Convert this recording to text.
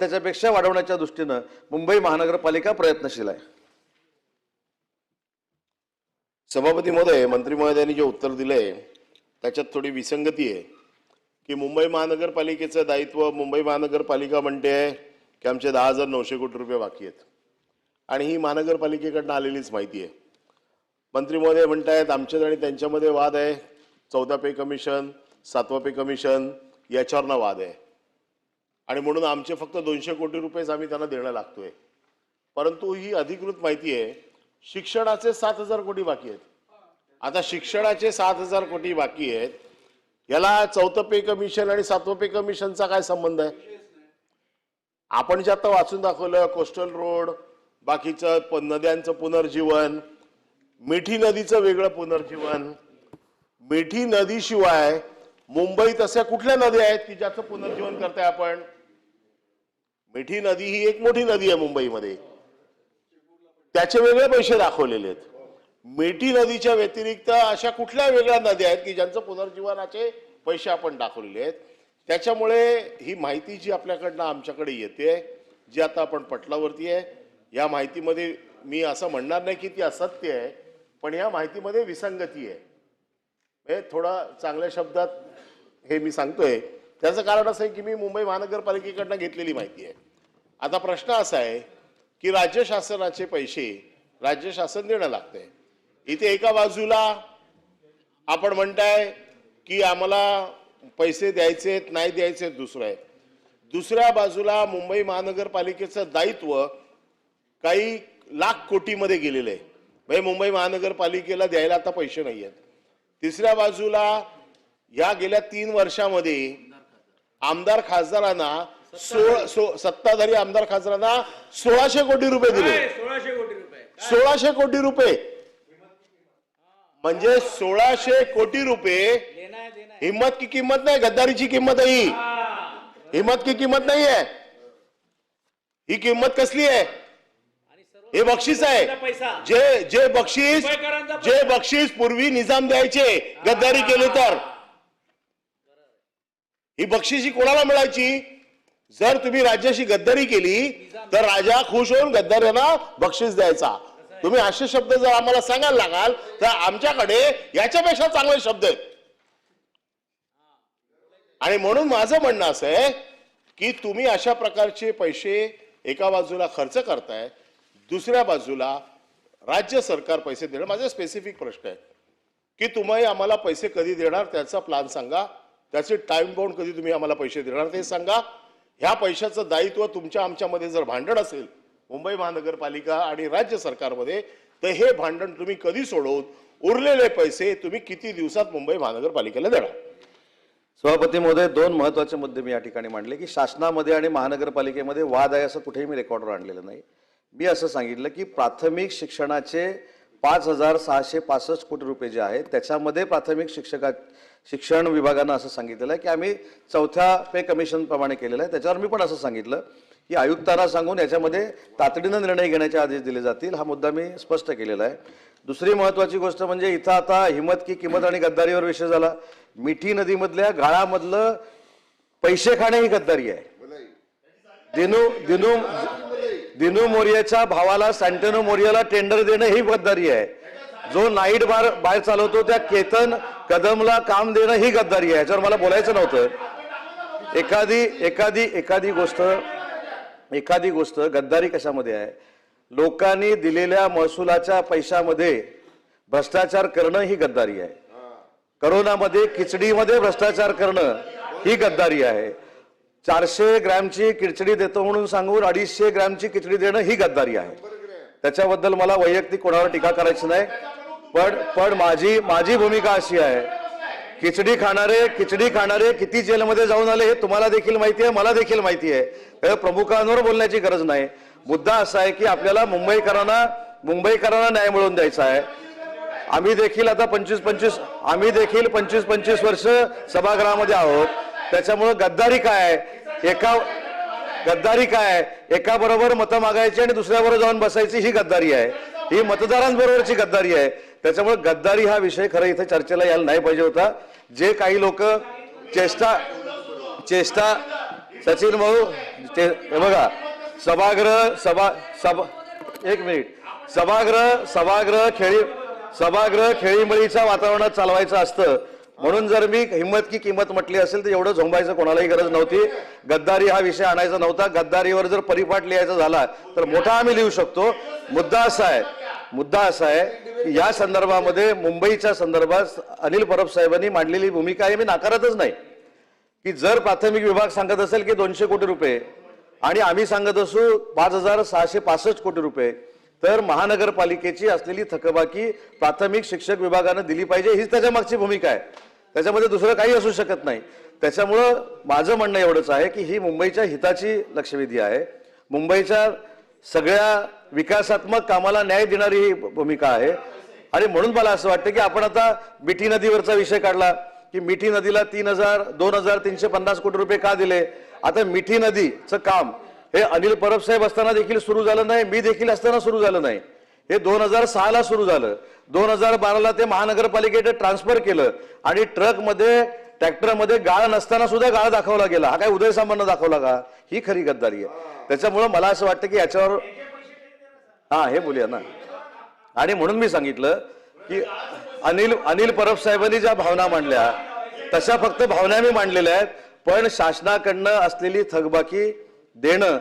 त्याच्यापेक्षा वाढवण्याच्या दृष्टीनं मुंबई महानगरपालिका प्रयत्नशील आहे। सभापती महोदय, मंत्री महोदयांनी जे उत्तर दिले त्याच्यात थोडी विसंगती आहे की मुंबई महानगरपालिकेचं दायित्व, मुंबई महानगरपालिका म्हणते की आमचे 10,900 कोटी रुपये बाकी आहेत आणि ही महानगरपालिकेकडनं आलेलीच माहिती आहे। मंत्री महोदय म्हणतायत आमच्या आणि त्यांच्यामध्ये वाद आहे, 14 पे कमिशन 7 पे कमिशन याच्यावरनं वाद आहे आणि म्हणून आमचे फक्त 200 कोटी रुपयेच आम्ही त्यांना देणं लागतोय। परंतु ही अधिकृत माहिती आहे, शिक्षणाचे 7,000 कोटी बाकी आहेत। आता शिक्षणाचे 7,000 कोटी बाकी आहेत, याला 14 पे कमिशन आणि 7 पे कमिशनचा काय संबंध आहे? आपण जे आता वाचून दाखवलं, कोस्टल रोड, बाकीचं नद्यांचं पुनर्जीवन, मिठी नदीचं वेगळं पुनर्जीवन, मिठी नदीशिवाय मुंबईत अशा कुठल्या नद्या आहेत की ज्याचं पुनर्जीवन करताय आपण? मिठी नदी ही एक मोठी नदी आहे मुंबईमध्ये, त्याचे वेगळे पैसे दाखवलेले आहेत। मिठी नदीच्या व्यतिरिक्त अशा कुठल्या वेगळ्या नद्या आहेत की ज्यांचं पुनर्जीवनाचे पैसे आपण दाखवलेले आहेत? त्याच्यामुळे ही माहिती जी आपल्याकडनं आमच्याकडे येते, जी आता आपण पटलावरती आहे, या माहितीमध्ये मी असं म्हणणार नाही की ती असत्य आहे, पण या माहितीमध्ये विसंगती आहे। हे थोडा चांगल्या शब्दात हे मी सांगतोय, त्याचं कारण असं आहे की मी मुंबई महानगरपालिकेकडनं घेतलेली माहिती आहे। आता प्रश्न असा आहे की राज्य शासनाचे पैसे राज्य शासन देणं लागतंय। इथे एका बाजूला आपण म्हणताय की आम्हाला पैसे द्यायचेत नाही द्यायचेत, दुसरं आहे। दुसऱ्या बाजूला मुंबई महानगरपालिकेचं दायित्व काही लाख कोटीमध्ये गेलेलं आहे, म्हणजे मुंबई महानगरपालिकेला द्यायला आता पैसे नाही आहेत। तिसऱ्या बाजूला या गेल्या 3 वर्षामध्ये आमदार खासदारांना सत्ताधारी आमदार खासदारांना 1600 कोटी रुपये दिले। 1600 कोटी रुपये म्हणजे 1600 कोटी रुपये हिम्मत की कीमत नाही, गद्दारीची किंमत आहे ही। हिम्मत की किंमत नाही आहे ही, किंमत कसली आहे? हे बक्षीस आहे। जे बक्षीस पूर्वी निजाम द्यायचे गद्दारी केली तर, ही बक्षीस ही कोणाला मिळायची? जर तुम्ही राज्याशी गद्दारी केली तर राजा खुश होऊन गद्दारांना बक्षीस द्यायचा। तुम्ही असे शब्द जर आम्हाला सांगायला लागाल तर आमच्याकडे याच्यापेक्षा चांगले शब्द आहेत। आणि म्हणून माझं म्हणणं असं आहे की तुम्ही अशा प्रकारचे पैसे एका बाजूला खर्च करताय, दुसऱ्या बाजूला राज्य सरकार पैसे देणार। माझा स्पेसिफिक प्रश्न आहे की तुम्ही आम्हाला पैसे कधी देणार, त्याचा प्लॅन सांगा, त्याचे टाइम बाउंड कधी तुम्ही आम्हाला पैसे देणार ते सांगा। ह्या पैशाचं दायित्व तुमच्या आमच्यामध्ये जर भांडण असेल मुंबई महानगरपालिका आणि राज्य सरकारमध्ये, तर हे भांडण तुम्ही कधी सोडवून उरलेले पैसे तुम्ही किती दिवसात मुंबई महानगरपालिकेला देणार? सभापती महोदय, 2 महत्त्वाचे मुद्दे मी या ठिकाणी मांडले की शासनामध्ये आणि महानगरपालिकेमध्ये वाद आहे असं कुठेही मी रेकॉर्डवर आणलेलं नाही। मी असं सांगितलं की प्राथमिक शिक्षणाचे 5,665 कोटी रुपये जे आहेत त्याच्यामध्ये प्राथमिक शिक्षण विभागानं असं सांगितलेलं आहे की आम्ही 4थ्या पे कमिशन प्रमाणे केलेलं आहे। त्याच्यावर मी पण असं सांगितलं की आयुक्तांना सांगून याच्यामध्ये तातडीनं निर्णय घेण्याचे आदेश दिले जातील, हा मुद्दा मी स्पष्ट केलेला आहे। दुसरी महत्त्वाची गोष्ट म्हणजे इथं आता हिम्मत की किंमत आणि गद्दारीवर विषय झाला। मिठी नदीमधल्या गाळामधलं पैसे खाणे ही गद्दारी आहे। दिनू मोरियाच्या भावाला सँटनो मोरियाला टेंडर देणं ही गद्दारी आहे। जो नाईट बार चालवतो त्या केतन कदमला काम देणं ही गद्दारी आहे। याच्यावर मला बोलायचं नव्हतं। एखादी गोष्ट गद्दारी कशामध्ये आहे? लोकांनी दिलेल्या महसुलाच्या पैशामध्ये भ्रष्टाचार करणं ही गद्दारी आहे। करोनामध्ये खिचडीमध्ये भ्रष्टाचार करणं ही गद्दारी आहे। 400 ग्रॅमची खिचडी देतो म्हणून सांगून 250 ग्रॅमची खिचडी देणं ही गद्दारी आहे। त्याच्याबद्दल मला वैयक्तिक कोणावर टीका करायची नाही, पण माझी भूमिका अशी आहे, खिचडी खाणारे किती जेलमध्ये जाऊन आले हे तुम्हाला देखील माहिती आहे, मला देखील माहिती आहे। प्रमुखांवर बोलण्याची गरज नाही। मुद्दा असा आहे की आपल्याला मुंबईकरांना न्याय मिळवून द्यायचा आहे। आम्ही देखील आता 25-25 वर्ष सभागृहामध्ये आहोत। त्याच्यामुळे गद्दारी काय? एका बरोबर मतं मागायची आणि दुसऱ्याबरोबर जाऊन बसायची ही गद्दारी आहे। ही मतदारांबरोबरची गद्दारी आहे। त्याच्यामुळे गद्दारी हा विषय खरं इथे चर्चेला यायला नाही पाहिजे होता। जे काही लोक सचिन भाऊ हे बघा, एक मिनिट, सभागृह खेळीमेळीच्या वातावरणात चालवायचं असतं, म्हणून जर मी हिम्मत की किंमत म्हटली असेल तर एवढं झोंबायचं कोणालाही गरज नव्हती. गद्दारी हा विषय आणायचा नव्हता. गद्दारीवर जर परिपाठ लिहायचा झाला तर मोठा आम्ही लिहू शकतो. मुद्दा असा आहे की या संदर्भामध्ये, मुंबईच्या संदर्भात अनिल परब साहेबांनी मांडलेली भूमिका आहे मी नाकारतच नाही, की जर प्राथमिक विभाग सांगत असेल की 200 कोटी रुपये आणि आम्ही सांगत असू 5,665 कोटी रुपये, तर महानगरपालिकेची असलेली थकबाकी प्राथमिक शिक्षक विभागानं दिली पाहिजे, हीच त्याच्या मागची भूमिका आहे. त्याच्यामध्ये दुसरं काही असू शकत नाही. त्याच्यामुळं माझं म्हणणं एवढंच आहे की ही मुंबईच्या हिताची लक्षवेधी आहे. मुंबईच्या सगळ्या विकासात्मक कामाला न्याय देणारी ही भूमिका आहे. आणि म्हणून मला असं वाटतं की आपण आता मिठी नदीवरचा विषय काढला की मिठी नदीला 2,350 कोटी रुपये का दिले. आता मिठी नदीचं काम हे अनिल परब साहेब असताना देखील सुरू झालं नाही, मी देखील असताना सुरू झालं नाही. हे 2006ला सुरू झालं. 2012ला ते महानगरपालिकेने ट्रान्सफर केलं आणि ट्रकमध्ये, ट्रॅक्टरमध्ये गाळ नसताना सुद्धा गाळ दाखवला गेला. हा काय उदय सामंत दाखवला का? ही खरी गद्दारी आहे. त्याच्यामुळं मला असं वाटतं की याच्यावर हे बोलूया ना. आणि म्हणून मी सांगितलं की अनिल परब साहेबांनी ज्या भावना मांडल्या तशा फक्त भावना मी मांडलेल्या आहेत, पण शासनाकडनं असलेली थकबाकी देणं